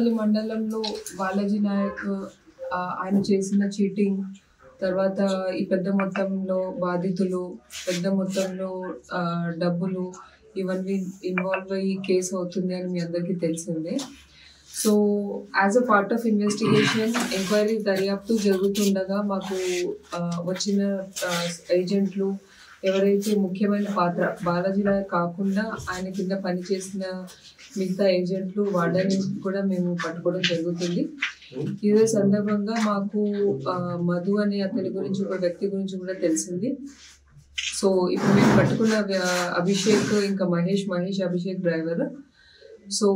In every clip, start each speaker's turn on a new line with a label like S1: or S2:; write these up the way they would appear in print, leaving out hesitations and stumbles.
S1: కొండమల్లపల్లి మండలంలో బాలాజీ నాయక్ ఆయన చేసిన చీటింగ్, తర్వాత ఈ పెద్ద మొత్తంలో బాధితులు, పెద్ద మొత్తంలో డబ్బులు ఇవన్నీ ఇన్వాల్వ్ అయ్యి కేసు అవుతుంది అని మీ అందరికీ తెలిసిందే. So as a part of investigation enquiry దర్యాప్తు జరుగుతుండగా మాకు వచ్చిన ఏజెంట్లు ఎవరైతే ముఖ్యమైన పాత్ర బాలాజీ నాయక్ కాకుండా ఆయన కింద పనిచేసిన మిగతా ఏజెంట్లు వాళ్ళని కూడా మేము పట్టుకోవడం జరుగుతుంది. ఇదే సందర్భంగా మాకు మధు అనే అతని గురించి ఒక వ్యక్తి గురించి కూడా తెలిసింది. సో ఇప్పుడు మేము పట్టుకున్న అభిషేక్ ఇంకా మహేష్ అభిషేక్ డ్రైవర్. సో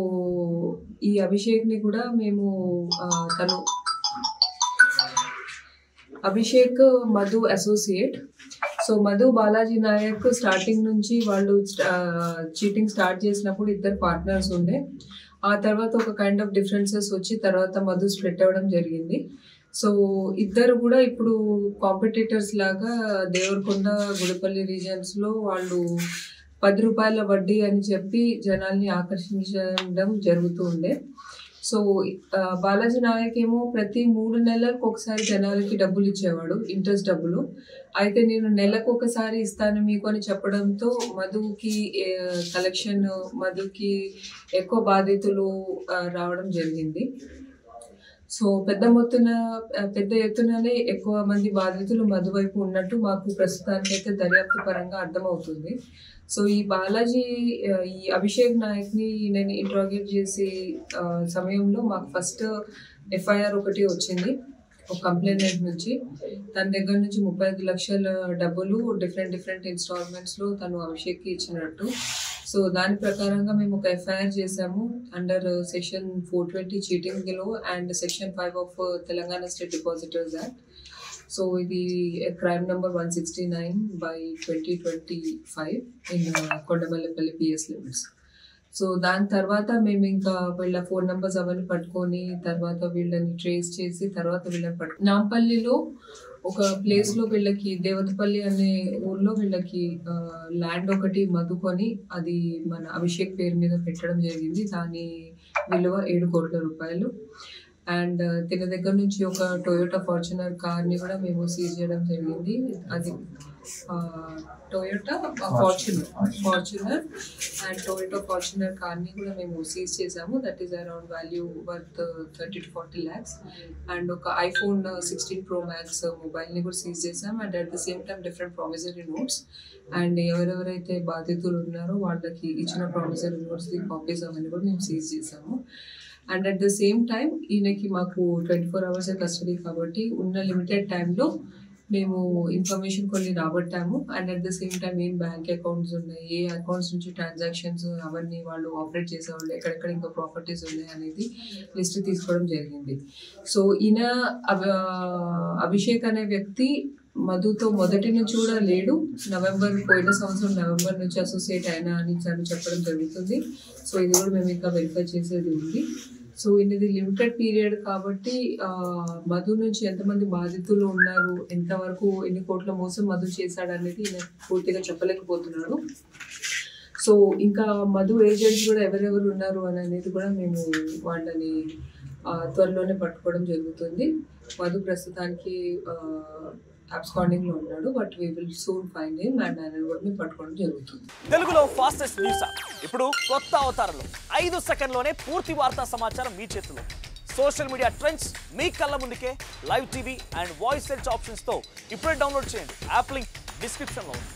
S1: ఈ అభిషేక్ని కూడా మేము తను Abhishek Madhu associate. So Madhu Balaji Naik starting నుంచి వాళ్ళు చీటింగ్ స్టార్ట్ చేసినప్పుడు ఇద్దరు పార్ట్నర్స్ ఉండే. ఆ తర్వాత ఒక కైండ్ ఆఫ్ డిఫరెన్సెస్ వచ్చి తర్వాత మధు స్ప్లిట్ అవ్వడం జరిగింది. సో ఇద్దరు కూడా ఇప్పుడు కాంపిటీటర్స్ లాగా దేవరకొండ గుడిపల్లి రీజన్స్లో వాళ్ళు 10 రూపాయల వడ్డీ అని చెప్పి జనాల్ని ఆకర్షించడం జరుగుతూ ఉండే. సో బాలాజీ నాయక్ ఏమో ప్రతి 3 నెలలకు ఒకసారి జనాలకి డబ్బులు ఇచ్చేవాడు, ఇంట్రెస్ట్ డబ్బులు. అయితే నేను నెలకు ఒకసారి ఇస్తాను మీకు అని చెప్పడంతో మధుకి కలెక్షన్, మధుకి ఎక్కువ బాధితులు రావడం జరిగింది. సో పెద్ద ఎత్తుననే ఎక్కువ మంది బాధితులు మధు వైపు ఉన్నట్టు మాకు ప్రస్తుతానికైతే దర్యాప్తు పరంగా అర్థమవుతుంది. సో ఈ అభిషేక్ నాయక్ని నేను ఇంట్రాగేట్ చేసే సమయంలో మాకు ఫస్ట్ ఎఫ్ఐఆర్ ఒకటి వచ్చింది ఒక కంప్లైంట్ నుంచి. తన దగ్గర నుంచి 35 లక్షల డబ్బులు డిఫరెంట్ ఇన్స్టాల్మెంట్స్లో తను అభిషేక్కి ఇచ్చినట్టు. సో దాని ప్రకారంగా మేము ఒక ఎఫ్ఐఆర్ చేసాము అండర్ సెక్షన్ 420 చీటింగ్ లో and section 5 of Telangana state depositors act. So ఇది crime number 169/2025 in Kondamallapalli PS limits. So దాని తర్వాత మేము ఇంకా వీళ్ళ ఫోన్ నెంబర్స్ అవన్నీ పట్టుకొని తర్వాత వీళ్ళని ట్రేస్ చేసి తర్వాత వీళ్ళని నాంపల్లిలో ఒక ప్లేస్లో వీళ్ళకి దేవతపల్లి అనే ఊర్లో వీళ్ళకి ల్యాండ్ ఒకటి మధుకొని అది మన అభిషేక్ పేరు మీద పెట్టడం జరిగింది. దాని విలువ 7 కోట్ల రూపాయలు. అండ్ తిన దగ్గర నుంచి ఒక టొయోటా ఫార్చునర్ కార్ని కూడా మేము సీజ్ చేయడం జరిగింది. అది Toyota Fortuner and Toyota Fortuner కార్ని కూడా మేము సీజ్ చేసాము. That is around value worth 30 to 40 lakhs. And ఒక iPhone 16 Pro Max మొబైల్ని కూడా సీజ్ చేసాము. And at the same time different promissory notes and ఎవరెవరైతే బాధితులు ఉన్నారో వాళ్ళకి ఇచ్చిన ప్రామిసరీ నోట్స్ కాపీస్ అవన్నీ కూడా మేము సీజ్ చేసాము. And at the same time ఈయనకి మాకు 24 hours కస్టడీ కాబట్టి ఉన్న లిమిటెడ్ టైంలో మేము ఇన్ఫర్మేషన్ కొన్ని రాబట్టాము. And at the same time ఏం బ్యాంక్ అకౌంట్స్ ఉన్నాయి, ఏ అకౌంట్స్ నుంచి ట్రాన్సాక్షన్స్ అవన్నీ వాళ్ళు ఆపరేట్ చేసేవాళ్ళు, ఎక్కడెక్కడ ఇంకా ప్రాపర్టీస్ ఉన్నాయి అనేది లిస్ట్ తీసుకోవడం జరిగింది. సో ఈయన అభిషేక్ అనే వ్యక్తి మధుతో మొదటి నుంచి కూడా లేడు. పోయిన సంవత్సరం నవంబర్ నుంచి అసోసియేట్ అయినా అని చెప్పడం జరుగుతుంది. సో ఇది కూడా మేము ఇంకా వెరిఫై చేసేది ఉంది. సో ఇది లిమిటెడ్ పీరియడ్ కాబట్టి మధు నుంచి ఎంతమంది బాధితులు ఉన్నారు, ఎంతవరకు ఎన్ని కోట్ల మోసం మధు చేశాడు అనేది పూర్తిగా చెప్పలేకపోతున్నాడు. సో ఇంకా మధు ఏజెంట్స్ కూడా ఎవరెవరు ఉన్నారు అనేది కూడా మేము వాళ్ళని త్వరలోనే పట్టుకోవడం జరుగుతుంది. మధు ప్రస్తుతానికి అబ్స్కాండింగ్ లో ఉన్నాడు, but we will soon find him and ఆయన కూడా మేము పట్టుకోవడం జరుగుతుంది.
S2: తెలుగులో ఫాస్టెస్ట్ న్యూస్ ఇప్పుడు కొత్త అవతారంలో 5 సెకండ్లోనే పూర్తి వార్తా సమాచారం మీ చేతిలో. సోషల్ మీడియా ట్రెండ్స్ మీ కళ్ళ ముందుకే live TV and voice search options తో ఇప్పుడే డౌన్లోడ్ చేయండి. యాప్ లింక్ డిస్క్రిప్షన్ లో ఉంది.